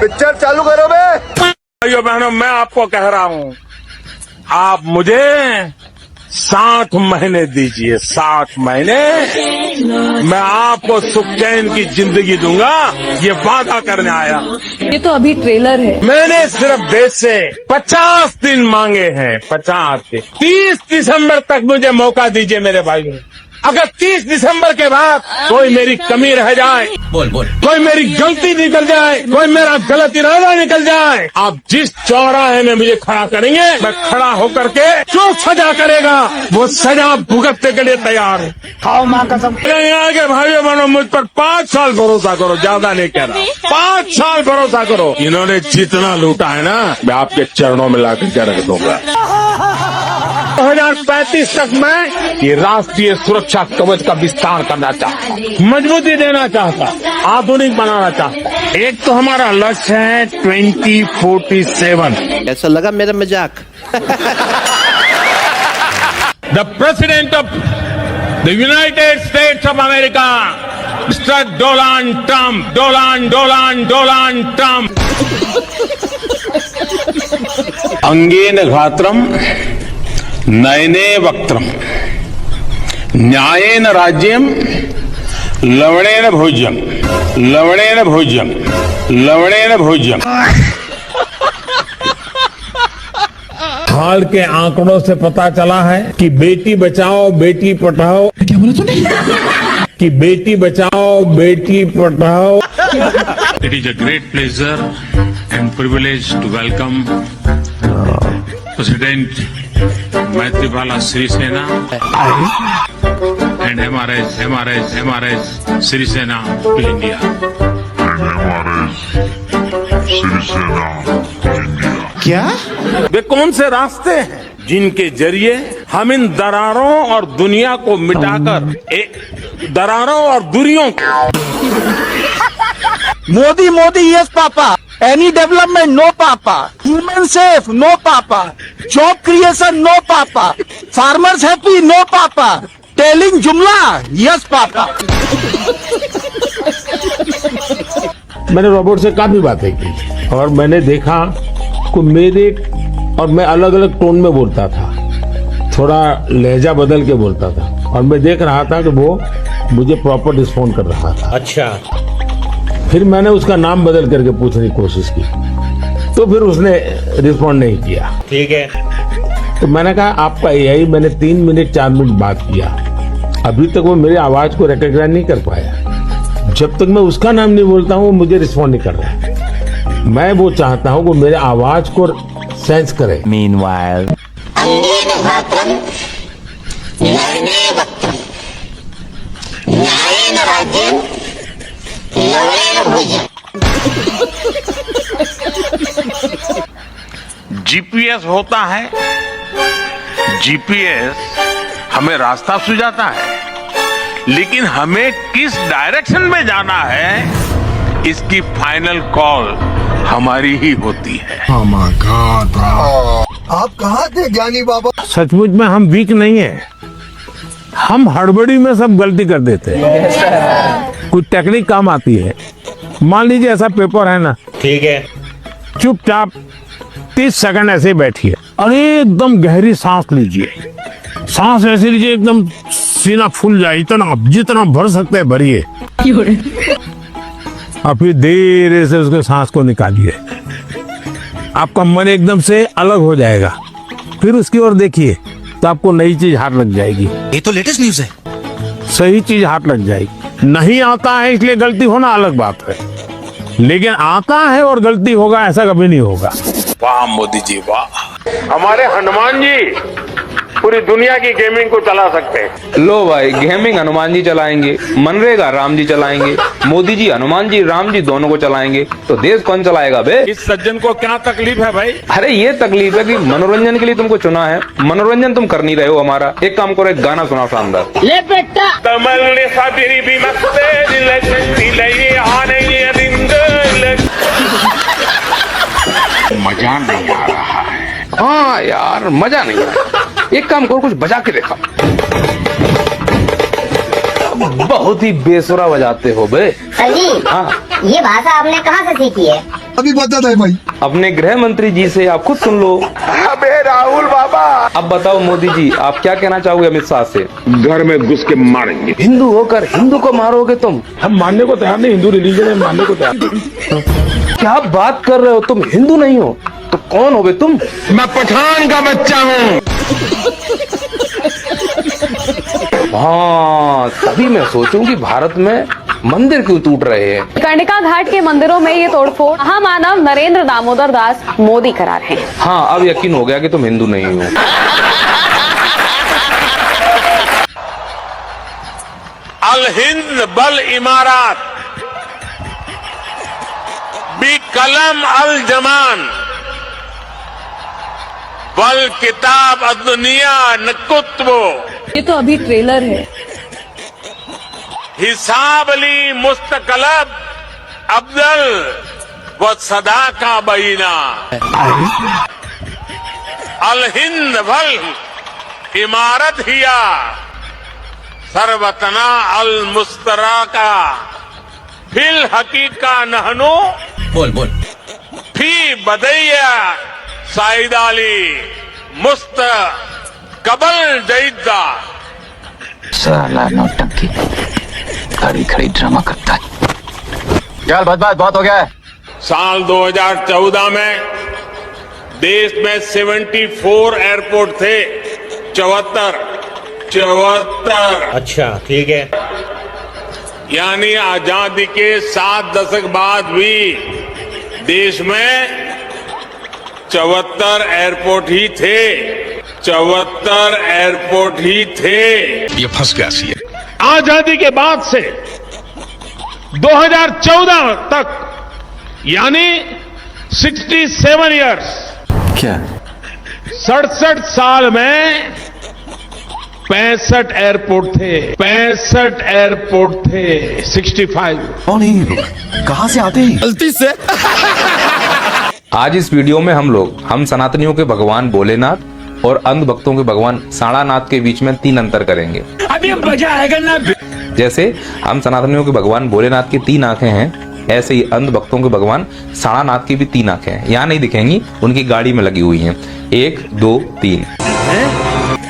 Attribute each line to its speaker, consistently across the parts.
Speaker 1: Picture चालू करो बे।
Speaker 2: भाइयों बहनों, मैं आपको कह रहा हूं, आप मुझे 60 महीने दीजिए, 60 महीने मैं आपको सुख चैन की जिंदगी दूंगा, ये वादा करने आया।
Speaker 3: ये तो अभी ट्रेलर है।
Speaker 2: मैंने सिर्फ देश से 50 दिन मांगे हैं, 50 दिन। 30 दिसंबर तक मुझे मौका दीजिए मेरे भाइयों। अगर 30 दिसंबर के बाद कोई मेरी कमी रह जाए, कोई मेरी गलती निकल जाए, कोई मेरा गलत इरादा निकल जाए, आप जिस चौराहे में मुझे खड़ा करेंगे, मैं खड़ा होकर के जो सजा करेगा वो सजा भुगतने के लिए तैयार हूँ। खाओ माँ कसम। यहाँ के भाइयों बहनों, मुझ पर 5 साल भरोसा करो, ज्यादा नहीं कह रहा, 5 साल भरोसा करो। इन्होंने जितना लूटा है ना, मैं आपके चरणों में ला करके रख दूंगा। 2035 तक मैं ये राष्ट्रीय सुरक्षा कवच का विस्तार करना चाहता, मजबूती देना चाहता, आधुनिक बनाना चाहता। एक तो हमारा लक्ष्य है 2047।
Speaker 4: ऐसा लगा मेरा मजाक?
Speaker 2: The president of the United States of America, mister Donald Trump, Donald Trump. अंगेन घात्रम नयने वक्त्रम न्यायेन राज्यम लवणेन भोज्यम लवणेन भोज्यम लवणेन भोज्यम। हाल के आंकड़ों से पता चला है कि बेटी बचाओ बेटी पढ़ाओ, क्या बोला तूने? कि Beti Bachao Beti Padhao. It is a great pleasure and privilege to welcome President Maithripala Sirisena and MRS Sirisena to India.
Speaker 4: क्या?
Speaker 2: वे कौन से रास्ते हैं जिनके जरिए हम इन दरारों और दुनिया को मिटाकर दरारों और दूरियों को
Speaker 5: Modi yes papa, any development no papa, human safe no papa, job creation no papa, farmers happy no papa, telling jumla yes papa.
Speaker 2: मैंने रोबोट से काफी बातें की और मैंने देखा कि मेरे और मैं अलग अलग टोन में बोलता था, थोड़ा लहजा बदल के बोलता था और मैं देख रहा था कि वो मुझे प्रॉपर रिस्पॉन्ड कर रहा था।
Speaker 4: अच्छा।
Speaker 2: फिर मैंने उसका नाम बदल करके पूछने की कोशिश की तो फिर उसने रिस्पॉन्ड नहीं किया।
Speaker 4: ठीक है।
Speaker 2: तो मैंने कहा आपका एआई, मैंने 3 मिनट 4 मिनट बात किया, अभी तक वो मेरी आवाज को रिकॉग्नाइज नहीं कर पाया। जब तक मैं उसका नाम नहीं बोलता हूँ वो मुझे रिस्पॉन्ड नहीं कर रहा है। मैं वो चाहता हूँ वो मेरे आवाज को सेंस करे।
Speaker 4: Meanwhile,
Speaker 2: जीपीएस होता है, जीपीएस हमें रास्ता सुझाता है, लेकिन हमें किस डायरेक्शन में जाना है इसकी फाइनल कॉल हमारी ही होती है।
Speaker 1: आप कहाँ थे ज्ञानी बाबा?
Speaker 2: सचमुच में हम वीक नहीं है, हम हड़बड़ी में सब गलती कर देते हैं। कुछ टेक्निक काम आती है। मान लीजिए ऐसा पेपर है ना,
Speaker 4: ठीक है,
Speaker 2: चुपचाप 30 सेकंड ऐसे ही बैठिए और एकदम गहरी सांस लीजिए। सांस ऐसे लीजिए एकदम सीना फूल जाए, इतना जितना भर सकते हैं भरिए और फिर धीरे से उसके सांस को निकालिए। आपका मन एकदम से अलग हो जाएगा। फिर उसकी ओर देखिए तो आपको नई चीज हाथ लग जाएगी।
Speaker 6: ये तो लेटेस्ट न्यूज़ है।
Speaker 2: सही चीज हाथ लग जाएगी। नहीं आता है इसलिए गलती होना अलग बात है, लेकिन आता है और गलती होगा ऐसा कभी नहीं होगा। वाह मोदी जी वाह, हमारे हनुमान जी पूरी दुनिया की गेमिंग को चला सकते हैं।
Speaker 7: लो भाई, गेमिंग हनुमान जी चलाएंगे, मनरेगा राम जी चलाएंगे, मोदी जी हनुमान जी राम जी दोनों को चलाएंगे, तो देश कौन चलाएगा बे?
Speaker 2: इस सज्जन को क्या तकलीफ है भाई?
Speaker 7: अरे ये तकलीफ है कि मनोरंजन के लिए तुमको चुना है, मनोरंजन तुम कर नहीं रहे हो हमारा। एक काम करो, एक गाना सुनाओ शानदार।
Speaker 5: ले बेटा
Speaker 2: मजा नहीं आ रहा है।
Speaker 7: हाँ यार, मजा नहीं आया। एक काम करो, कुछ बजा के देखा। बहुत ही बेसुरा बजाते हो बे।
Speaker 8: सर जी,
Speaker 7: हाँ,
Speaker 8: ये भाषा आपने कहाँ से सीखी है?
Speaker 1: अभी बताता है भाई।
Speaker 7: अपने गृह मंत्री जी से आप खुद सुन लो।
Speaker 1: अबे राहुल बाबा,
Speaker 7: अब बताओ मोदी जी, आप क्या कहना चाहोगे अमित शाह से?
Speaker 2: घर में घुस के मारेंगे।
Speaker 7: हिंदू होकर हिंदू को मारोगे तुम?
Speaker 2: हम मानने को तैयार नहीं, हिंदू रिलीजन है, मानने को तैयार नहीं।
Speaker 7: क्या बात कर रहे हो, तुम हिंदू नहीं हो तो कौन हो बे तुम?
Speaker 2: मैं पठान का बच्चा हूँ।
Speaker 7: हाँ, तभी मैं सोचूं कि भारत में मंदिर क्यों टूट रहे हैं।
Speaker 3: कर्णिका घाट के मंदिरों में ये तोड़फोड़ महामानव नरेंद्र दामोदर दास मोदी करा रहे हैं।
Speaker 7: हाँ, अब यकीन हो गया कि तुम हिंदू नहीं हो।
Speaker 2: अल हिंद बल इमारत बी कलम अल जमान बल किताब अदनिया नकुत्वो।
Speaker 3: ये तो अभी ट्रेलर है।
Speaker 2: हिसाब अली मुस्तकलब अब्दल व सदा का बहीना। अल हिंद भल इमारत हिया सरवतना अल मुस्तरा का फिल हकीका नहनो बोल फी बदैया साइदाली मुस्त कबल जईदा।
Speaker 5: साला नौटंकी खड़ी खड़ी ड्रामा करता है।
Speaker 1: यार बहुत हो गया है।
Speaker 2: साल 2014 में देश में 74 एयरपोर्ट थे, 74।
Speaker 4: अच्छा ठीक है।
Speaker 2: यानी आजादी के 7 दशक बाद भी देश में 74 एयरपोर्ट ही थे, 74 एयरपोर्ट ही थे।
Speaker 6: ये फंस गया सी।
Speaker 2: आजादी के बाद से 2014 तक यानी 67 इयर्स,
Speaker 6: क्या?
Speaker 2: 67 साल में 65 एयरपोर्ट थे, 65 एयरपोर्ट थे, 65।
Speaker 6: कौन है ये लोग? कहाँ से आते हैं?
Speaker 1: गलती से
Speaker 7: आज इस वीडियो में हम सनातनियों के भगवान भोलेनाथ और अंध भक्तों के भगवान साड़ानाथ के बीच में 3 अंतर करेंगे।
Speaker 5: अभी मजा आएगा ना।
Speaker 7: जैसे हम सनातनियों के भगवान भोलेनाथ की 3 आंखें हैं, ऐसे ही अंध भक्तों के भगवान साड़ानाथ की भी 3 आंखें हैं। यहाँ नहीं दिखेंगी, उनकी गाड़ी में लगी हुई हैं। 1 2 3।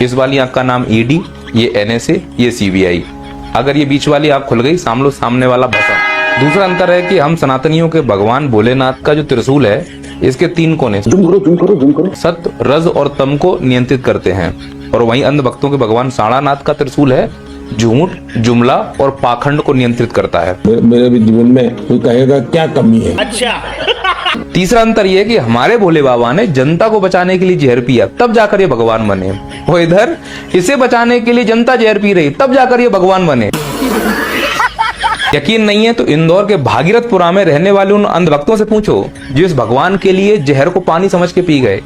Speaker 7: इस वाली आंख का नाम ईडी, ये एनएसए, ये सीबीआई। अगर ये बीच वाली आंख खुल गई, सामने सामने वाला भसम। दूसरा अंतर है कि हम सनातनियों के भगवान भोलेनाथ का जो त्रिशूल है, इसके 3 कोने जूम करो सत्य, रज और तम को नियंत्रित करते हैं। और वहीं अंध भक्तों के भगवान साड़ानाथ का त्रिशूल है, झूठ, जुमला और पाखंड को नियंत्रित करता है।
Speaker 2: मेरे भी जीवन में कोई कहेगा क्या कमी है।
Speaker 7: तीसरा अंतर यह है कि हमारे भोले बाबा ने जनता को बचाने के लिए जहर पिया, तब जाकर ये भगवान बने। वो इधर इसे बचाने के लिए जनता जहर पी रही, तब जाकर ये भगवान बने। यकीन नहीं है तो इंदौर के भागीरथपुरा में रहने वाले उन अंधभक्तों से पूछो जो इस भगवान के लिए जहर को पानी समझ के पी गए।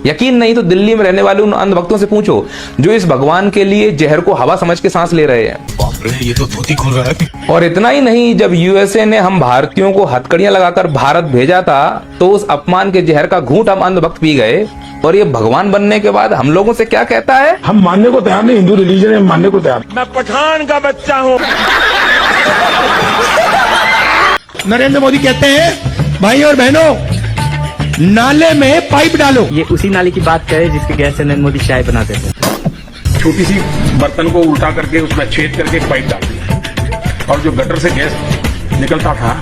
Speaker 7: यकीन नहीं तो दिल्ली में रहने वाले उन अंधभक्तों से पूछो जो इस भगवान के लिए जहर को हवा समझ के सांस ले रहे हैं।
Speaker 6: बाप रे, ये तो धोती खोल रहा है।
Speaker 7: और इतना ही नहीं, जब यूएसए ने हम भारतीयों को हथकड़ियां लगाकर भारत भेजा था, तो उस अपमान के जहर का घूंट हम अंधभक्त पी गए। और ये भगवान बनने के बाद हम लोगों से क्या कहता है?
Speaker 2: हम मानने को तैयार नहीं, हिंदू रिलीजन है, मानने को तैयार। मैं पठान का बच्चा हूँ।
Speaker 5: नरेंद्र मोदी कहते हैं, भाई और बहनों, नाले में पाइप डालो।
Speaker 8: ये उसी नाली की बात करे जिसके गैस से नरेंद्र मोदी चाय बनाते थे।
Speaker 2: छोटी सी बर्तन को उल्टा करके उसमें छेद करके पाइप डाल दिया, और जो गटर से गैस निकलता था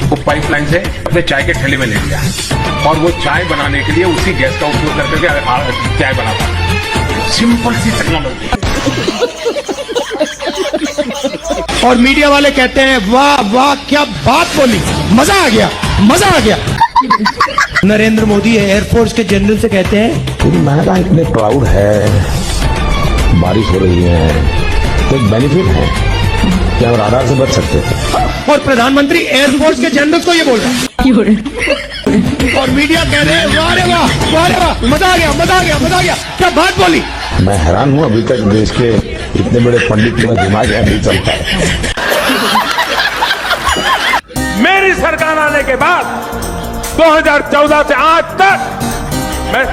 Speaker 2: वो पाइपलाइन से अपने चाय के ठेले में ले लिया, और वो चाय बनाने के लिए उसी गैस का उपयोग करके चाय बनाता। सिंपल सी टेक्नोलॉजी।
Speaker 5: और मीडिया वाले कहते हैं, वाह वाह क्या बात बोली, मजा आ गया, मजा आ गया। नरेंद्र मोदी एयरफोर्स के जनरल से कहते हैं,
Speaker 9: महंगा इतने क्लाउड है, बारिश हो रही है, तो एक बेनिफिट है कि हम राडार से बच सकते थे।
Speaker 5: और प्रधानमंत्री एयरफोर्स के जनरल को ये बोल रहे हैं। और मीडिया कह रहे हैं, वाह रे वाह, वाह रे वाह, मजा आ गया, मजा आ गया, मजा आ गया, क्या बात बोली।
Speaker 9: मैं हैरान हूं, अभी तक देश के इतने बड़े पंडित का दिमाग यहाँ नहीं चलता है।
Speaker 2: मेरी सरकार आने के बाद 2014 से आज तक मैं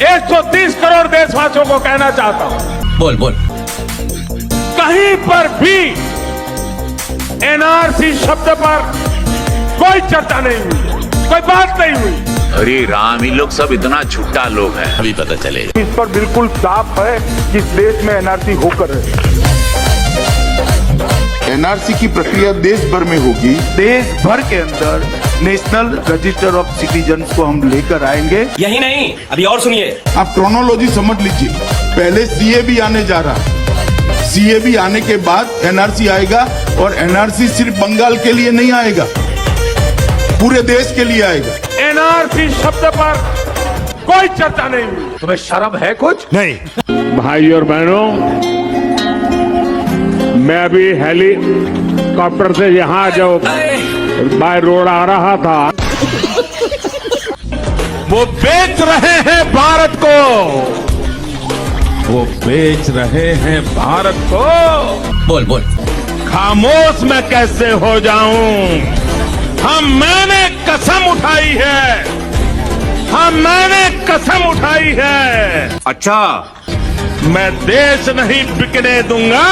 Speaker 2: 130 करोड़ देशवासियों को कहना चाहता हूं,
Speaker 6: बोल
Speaker 2: कहीं पर भी एनआरसी शब्द पर कोई चर्चा नहीं हुई, कोई बात बात नहीं हुई।
Speaker 10: अरे राम, ये लोग सब इतना झूठा लोग हैं। अभी पता चलेगा।
Speaker 2: इस पर बिल्कुल साफ है कि इस देश में एनआरसी होकर है।
Speaker 1: एनआरसी की प्रक्रिया देश भर में होगी।
Speaker 5: देश भर के अंदर नेशनल रजिस्टर ऑफ सिटीजन्स को हम लेकर आएंगे।
Speaker 8: यही नहीं, अभी और सुनिए।
Speaker 1: आप क्रोनोलॉजी समझ लीजिए। पहले सीएबी आने जा रहा है, सीएबी आने के बाद एनआरसी आएगा, और एनआरसी सिर्फ बंगाल के लिए नहीं आएगा, पूरे देश के लिए आएगा।
Speaker 2: एनआरसी शब्द पर कोई चर्चा नहीं हुई। तुम्हें शर्म है कुछ? नहीं। भाई और बहनों, मैं अभी हेलीकॉप्टर से यहाँ जो बाय रोड आ रहा था, वो बेच रहे हैं भारत को, वो बेच रहे हैं भारत को।
Speaker 6: बोल बोल।
Speaker 2: खामोश मैं कैसे हो जाऊं? मैंने कसम उठाई है, मैंने कसम उठाई है।
Speaker 10: अच्छा,
Speaker 2: मैं देश नहीं बिकने दूंगा।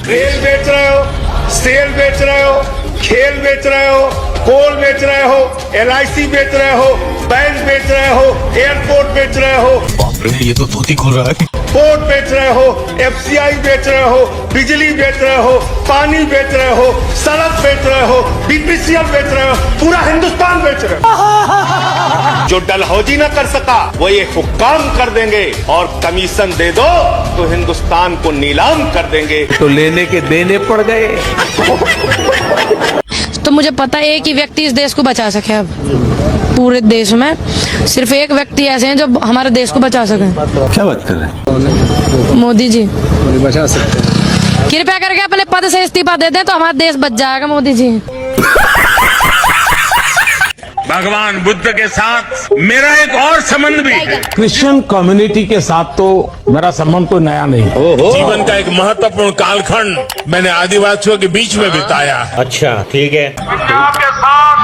Speaker 5: रेल बेच रहे हो, सेल बेच रहे हो, खेल बेच रहे हो, कोल बेच रहे हो, LIC बेच रहे हो, बैंक बेच रहे हो, एयरपोर्ट बेच रहे हो,
Speaker 6: बाप रे, ये तो धोती खोल रहा है।
Speaker 5: पोर्ट बेच रहे हो, FCI बेच रहे हो, बिजली बेच रहे हो, पानी बेच रहे हो, सड़क बेच रहे हो, BPCL बेच रहे हो, पूरा हिंदुस्तान बेच रहे हो। जो डलहौजी न कर सका वो ये हुक्काम कर देंगे, और कमीशन दे दो तो हिंदुस्तान को नीलाम कर देंगे।
Speaker 7: तो लेने के देने पड़ गए।
Speaker 11: तो मुझे पता है कि व्यक्ति इस देश को बचा सके। अब पूरे देश में सिर्फ एक व्यक्ति ऐसे हैं जो हमारे देश को बचा सके।
Speaker 6: क्या बात कर रहे हैं?
Speaker 11: मोदी जी
Speaker 8: बचा सकते हैं।
Speaker 11: कृपया करके अपने पद से इस्तीफा दे दें तो हमारा देश बच जाएगा। मोदी जी,
Speaker 2: भगवान बुद्ध के साथ मेरा एक और संबंध भी है। क्रिश्चियन कम्युनिटी के साथ तो मेरा संबंध तो नया नहीं। जीवन का एक महत्वपूर्ण कालखंड मैंने आदिवासियों के बीच में बिताया।
Speaker 8: अच्छा, ठीक है।
Speaker 2: आपके साथ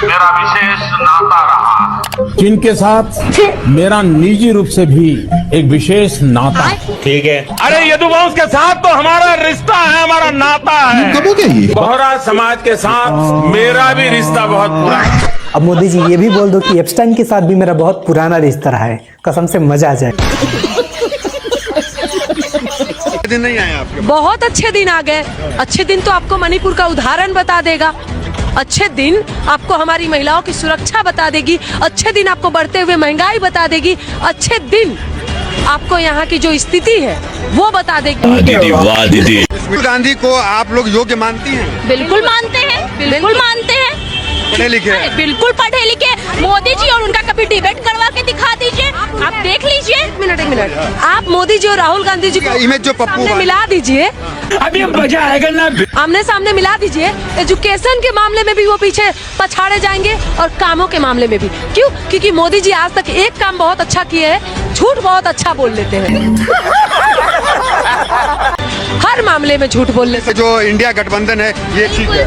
Speaker 2: मेरा विशेष नाता रहा, जिनके साथ मेरा निजी रूप से भी एक विशेष नाता।
Speaker 8: ठीक है।
Speaker 2: अरे यदुवंश के साथ तो हमारा रिश्ता है, हमारा नाता है। बोहरा समाज के साथ मेरा भी रिश्ता बहुत पुराना है।
Speaker 12: अब मोदी जी ये भी बोल दो कि एप्स्टाइन के साथ भी मेरा बहुत पुराना रिश्ता रहा है। कसम से मजा आ जाए।
Speaker 5: दिन नहीं आए आपके?
Speaker 11: बहुत अच्छे दिन आ गए। अच्छे दिन तो आपको मणिपुर का उदाहरण बता देगा। अच्छे दिन आपको हमारी महिलाओं की सुरक्षा बता देगी। अच्छे दिन आपको बढ़ते हुए महंगाई बता देगी। अच्छे दिन आपको यहाँ की जो स्थिति है वो बता देगी।
Speaker 10: दीदी वाह दीदी।
Speaker 5: राहुल गांधी को आप लोग योग्य मानती हैं?
Speaker 11: बिल्कुल मानते हैं, बिल्कुल मानते हैं।
Speaker 5: पढ़े लिखे हैं?
Speaker 11: बिल्कुल पढ़े लिखे। मोदी जी और उनका कभी डिबेट करवा के दिखा दीजिए, आप देख लीजिए। एक मिनट, आप मोदी जी और राहुल गांधी जी को
Speaker 5: इमेज जो पप्पू
Speaker 11: सामने मिला दीजिए।
Speaker 8: अभी मजा आएगा ना।
Speaker 11: आमने सामने मिला दीजिए। एजुकेशन के मामले में भी वो पीछे पछाड़े जाएंगे और कामों के मामले में भी। क्यों? क्योंकि मोदी जी आज तक एक काम बहुत अच्छा किए हैं, झूठ बहुत अच्छा बोल लेते हैं। हर मामले में झूठ बोल लेते हैं।
Speaker 5: जो इंडिया गठबंधन है ये ठीक है?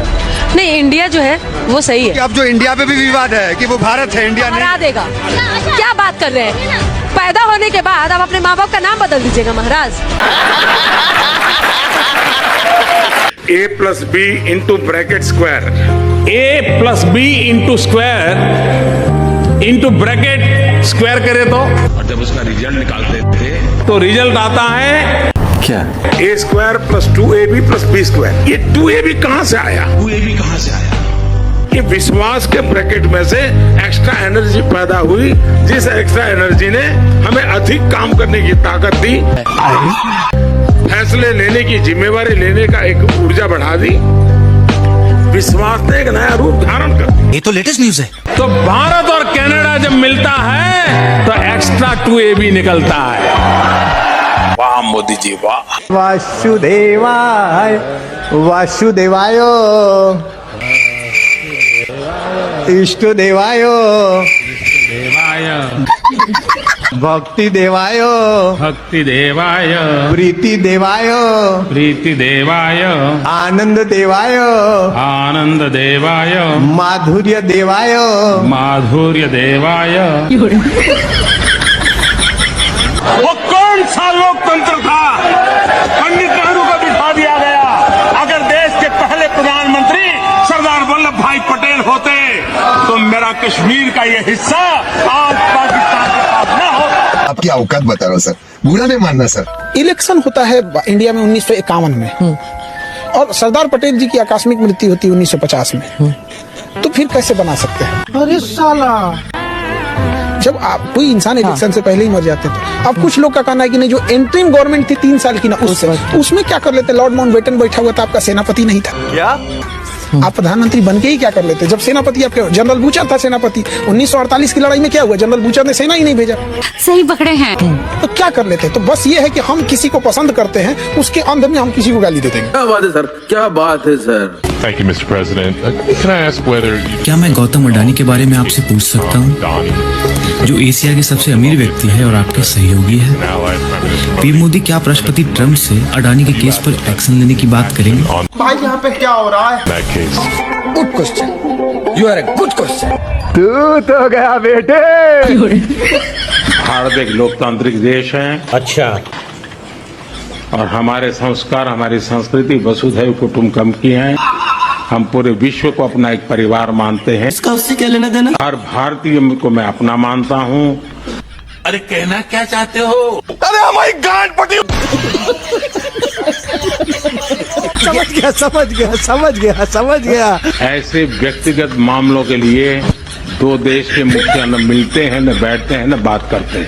Speaker 11: नहीं, इंडिया जो है वो सही है।
Speaker 5: अब जो इंडिया पे भी विवाद है कि वो भारत है, इंडिया नहीं।
Speaker 11: हरा देगा। क्या बात कर रहे हैं? पैदा होने के बाद आप अपने माँ बाप का नाम बदल दीजिएगा महाराज।
Speaker 2: A+B into bracket square, A+B into square into bracket square करे तो,
Speaker 6: और जब उसका रिजल्ट निकालते थे
Speaker 2: तो रिजल्ट आता है
Speaker 6: क्या?
Speaker 2: A² + 2AB + B²। ये 2AB कहाँ से आया?
Speaker 6: ये भी कहाँ से आया?
Speaker 2: ये विश्वास के ब्रैकेट में से एक्स्ट्रा एनर्जी पैदा हुई, जिस एक्स्ट्रा एनर्जी ने हमें अधिक काम करने की ताकत दी, फैसले लेने की जिम्मेवारी लेने का एक ऊर्जा बढ़ा दी। विश्वास ने एक नया रूप धारण कर दिया।
Speaker 6: ये तो लेटेस्ट न्यूज है।
Speaker 2: तो भारत और कनाडा जब मिलता है तो एक्स्ट्रा 2AB निकलता है। वाह मोदी जी वाह।
Speaker 12: वासुदेवाय वासुदेवाय इष्ट देवाय भक्ति देवाय
Speaker 2: भक्ति देवाय
Speaker 12: प्रीति देवाय
Speaker 2: प्रीति देवाय
Speaker 12: आनंद देवाय
Speaker 2: आनंद देवाय
Speaker 12: माधुर्य देवाय
Speaker 2: माधुर्य देवाय। वो कौन सा लोकतंत्र था? पंडित नेहरू को बिठा दिया गया। अगर देश के पहले प्रधानमंत्री सरदार वल्लभ भाई पटेल होते तो मेरा मेरा कश्मीर का ये हिस्सा आज पाकिस्तान के पास न हो।
Speaker 13: आपकी औकात बता रहा हूँ सर, बुरा नहीं मानना सर।
Speaker 5: इलेक्शन होता है इंडिया में 1951 में और सरदार पटेल जी की आकस्मिक मृत्यु होती है 1950 में, तो फिर कैसे बना सकते हैं? अरे साला, जब आप कोई इंसान इलेक्शन से पहले ही मर जाते थे। अब कुछ लोग का कहना है कि नहीं, जो एंट्रीम गवर्नमेंट थी 3 साल की ना, उसमें क्या कर लेते? लॉर्ड माउंटबेटन बैठा हुआ था, आपका सेनापति नहीं था क्या? आप प्रधानमंत्री बन के ही क्या कर लेते? जब सेनापति आपके जनरल बूचर था सेनापति, 1948 की लड़ाई में क्या हुआ? जनरल बूचर ने सेना ही नहीं भेजा।
Speaker 11: सही पकड़े हैं।
Speaker 5: तो क्या कर लेते? तो बस ये है कि हम किसी को पसंद करते हैं, उसके अंध में हम किसी को गाली दे देंगे।
Speaker 6: क्या बात है सर, क्या बात है sir.
Speaker 2: Thank you, Mr. President. Can I ask whether
Speaker 6: क्या मैं गौतम अडानी के बारे में आपसे पूछ सकता हूँ, जो एशिया के सबसे अमीर व्यक्ति है और आपके सहयोगी है? पीएम मोदी क्या राष्ट्रपति ट्रम्प से अडानी के केस पर एक्शन लेने की बात करेंगे?
Speaker 5: भाई यहाँ पे क्या हो रहा है? Good question, you are a good question. तू तो गया बेटे।
Speaker 2: भारत एक लोकतांत्रिक देश है।
Speaker 4: अच्छा।
Speaker 2: और हमारे संस्कार, हमारी संस्कृति वसुधैव कुटुंबकम की है। हम पूरे विश्व को अपना एक परिवार मानते हैं।
Speaker 6: इसका उससे क्या लेना देना?
Speaker 2: हर भारतीय को मैं अपना मानता हूँ।
Speaker 6: अरे कहना क्या चाहते हो?
Speaker 5: अरे हमारी गांड पटी। समझ गया।
Speaker 2: ऐसे व्यक्तिगत मामलों के लिए दो देश के मुखिया न मिलते हैं, न बैठते हैं, न बात करते हैं।